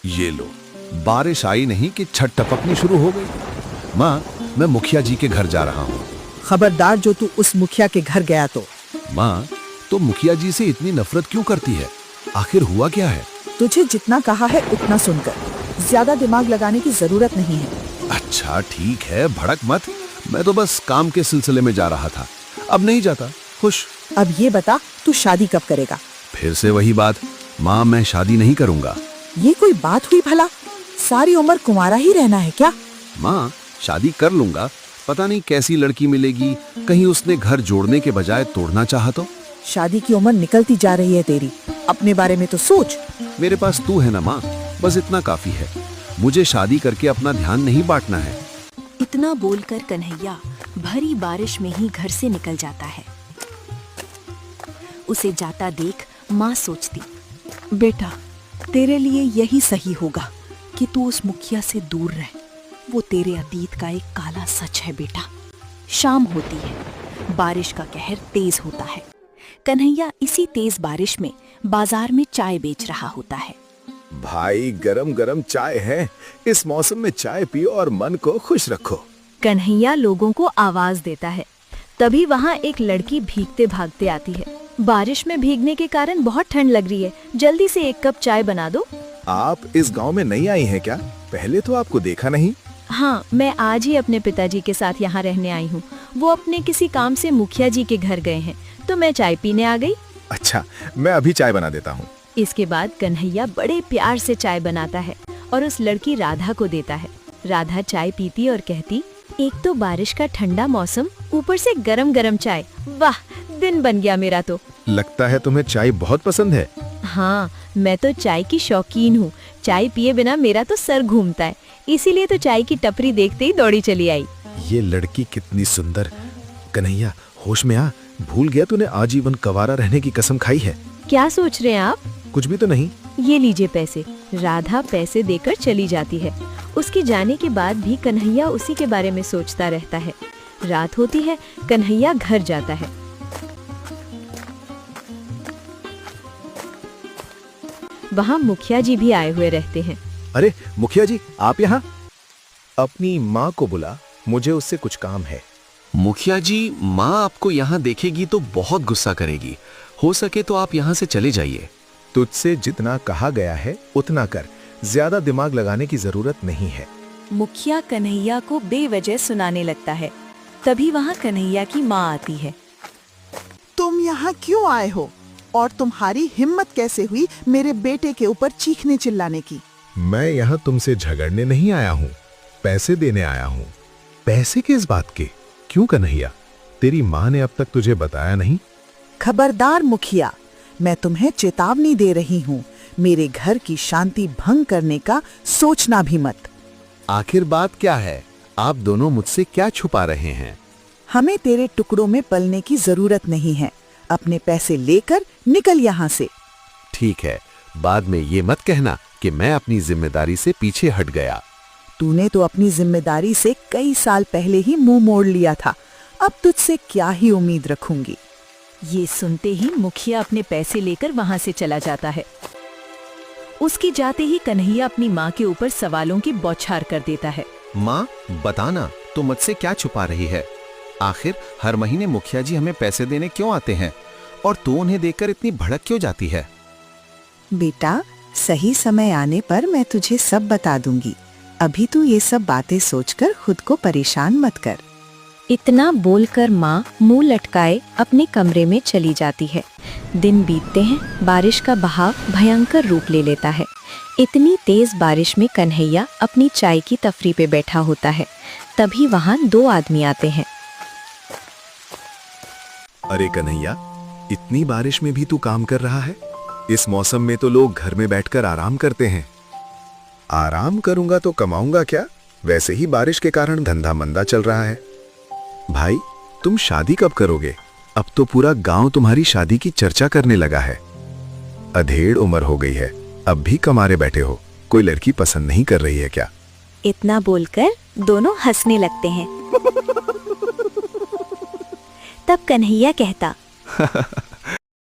ये लो, बारिश आई नहीं कि छत टपकनी शुरू हो गई। माँ, मैं मुखिया जी के घर जा रहा हूँ। खबरदार जो तू उस मुखिया के घर गया तो। माँ, तो मुखिया जी से इतनी नफरत क्यों करती है? आखिर हुआ क्या है? तुझे जितना कहा है उतना सुनकर, ज्यादा दिमाग लगाने की जरूरत नहीं है। अच्छा ठीक है, भड़क मत। मैं तो बस काम के सिलसिले में जा रहा था, अब नहीं जाता। खुश। अब ये बता, तू शादी कब करेगा? फिर से वही बात। माँ, मैं शादी नहीं करूँगा। ये कोई बात हुई भला? सारी उम्र कुंवारा ही रहना है क्या? माँ, शादी कर लूंगा, पता नहीं कैसी लड़की मिलेगी, कहीं उसने घर जोड़ने के बजाय तोड़ना चाहा तो। शादी की उम्र निकलती जा रही है तेरी, अपने बारे में तो सोच। मेरे पास तू है ना माँ, बस इतना काफी है। मुझे शादी करके अपना ध्यान नहीं बांटना है। इतना बोलकर कन्हैया भरी बारिश में ही घर से निकल जाता है। उसे जाता देख माँ सोचती, बेटा, तेरे लिए यही सही होगा कि तू उस मुखिया से दूर रह। वो तेरे अतीत का एक काला सच है बेटा। शाम होती है, बारिश का कहर तेज होता है। कन्हैया इसी तेज बारिश में बाजार में चाय बेच रहा होता है। भाई, गरम गरम चाय है। इस मौसम में चाय पियो और मन को खुश रखो। कन्हैया लोगों को आवाज देता है। तभी वहाँ एक लड़की भीगते भागते आती है। बारिश में भीगने के कारण बहुत ठंड लग रही है, जल्दी से एक कप चाय बना दो। आप इस गांव में नई आई हैं क्या? पहले तो आपको देखा नहीं। हाँ, मैं आज ही अपने पिताजी के साथ यहाँ रहने आई हूँ। वो अपने किसी काम से मुखिया जी के घर गए हैं, तो मैं चाय पीने आ गई। अच्छा, मैं अभी चाय बना देता हूँ। इसके बाद कन्हैया बड़े प्यार से चाय बनाता है और उस लड़की राधा को देता है। राधा चाय पीती और कहती, एक तो बारिश का ठंडा मौसम, ऊपर से गरम गरम चाय, वाह, दिन बन गया मेरा तो। लगता है तुम्हें चाय बहुत पसंद है। हाँ, मैं तो चाय की शौकीन हूँ। चाय पिए बिना मेरा तो सर घूमता है, इसीलिए तो चाय की टपरी देखते ही दौड़ी चली आई। ये लड़की कितनी सुंदर। कन्हैया, होश में आ। भूल गया तूने आजीवन कंवारा रहने की कसम खाई है। क्या सोच रहे हैं आप? कुछ भी तो नहीं। ये लीजिए पैसे। राधा पैसे देकर चली जाती है। उसके जाने के बाद भी कन्हैया उसी के बारे में सोचता रहता है। रात होती है, कन्हैया घर जाता है। वहाँ मुखिया जी भी आए हुए रहते हैं। अरे मुखिया जी, आप यहाँ? अपनी माँ को बुला, मुझे उससे कुछ काम है। मुखिया जी, माँ आपको यहाँ देखेगी तो बहुत गुस्सा करेगी। हो सके तो आप यहाँ से चले जाइए। तुझसे जितना कहा गया है उतना कर, ज्यादा दिमाग लगाने की जरूरत नहीं है। मुखिया कन्हैया को बेवजह सुनाने लगता है। तभी वहाँ कन्हैया की माँ आती है। तुम यहाँ क्यों आए हो? और तुम्हारी हिम्मत कैसे हुई मेरे बेटे के ऊपर चीखने चिल्लाने की? मैं यहाँ तुमसे झगड़ने नहीं आया हूँ, पैसे देने आया हूँ। पैसे किस बात के? क्यों कन्हैया, तेरी माँ ने अब तक तुझे बताया नहीं? खबरदार मुखिया, मैं तुम्हें चेतावनी दे रही हूँ। मेरे घर की शांति भंग करने का सोचना भी मत। आखिर बात क्या है? आप दोनों मुझसे क्या छुपा रहे हैं? हमें तेरे टुकड़ों में पलने की जरूरत नहीं है। अपने पैसे लेकर निकल यहाँ से। ठीक है, बाद में ये मत कहना कि मैं अपनी जिम्मेदारी से पीछे हट गया। तूने तो अपनी जिम्मेदारी से कई साल पहले ही मुंह मोड़ लिया था। अब तुझसे क्या ही उम्मीद रखूंगी। ये सुनते ही मुखिया अपने पैसे लेकर वहाँ से चला जाता है। उसके जाते ही कन्हैया अपनी माँ के ऊपर सवालों की बौछार कर देता है। माँ, बताना, तो मुझसे क्या छुपा रही है? आखिर हर महीने मुखिया जी हमें पैसे देने क्यों आते हैं और तू उन्हें देखकर इतनी भड़क क्यों जाती है? बेटा, सही समय आने पर मैं तुझे सब बता दूंगी। अभी तू ये सब बातें सोचकर खुद को परेशान मत कर। इतना बोलकर माँ मुंह लटकाए अपने कमरे में चली जाती है। दिन बीतते हैं, बारिश का बहाव भयंकर रूप ले लेता है। इतनी तेज बारिश में कन्हैया अपनी चाय की तफरी पे बैठा होता है। तभी वहाँ दो आदमी आते हैं। अरे कन्हैया, इतनी बारिश में भी तू काम कर रहा है? इस मौसम में तो लोग घर में बैठकर आराम करते हैं। आराम करूंगा तो कमाऊंगा क्या? वैसे ही बारिश के कारण धंधा मंदा चल रहा है। भाई, तुम शादी कब करोगे? अब तो पूरा गांव तुम्हारी शादी की चर्चा करने लगा है। अधेड़ उम्र हो गई है, अब भी कमारे बैठे हो। कोई लड़की पसंद नहीं कर रही है क्या? इतना बोलकर दोनों हंसने लगते हैं। तब कन्हैया कहता,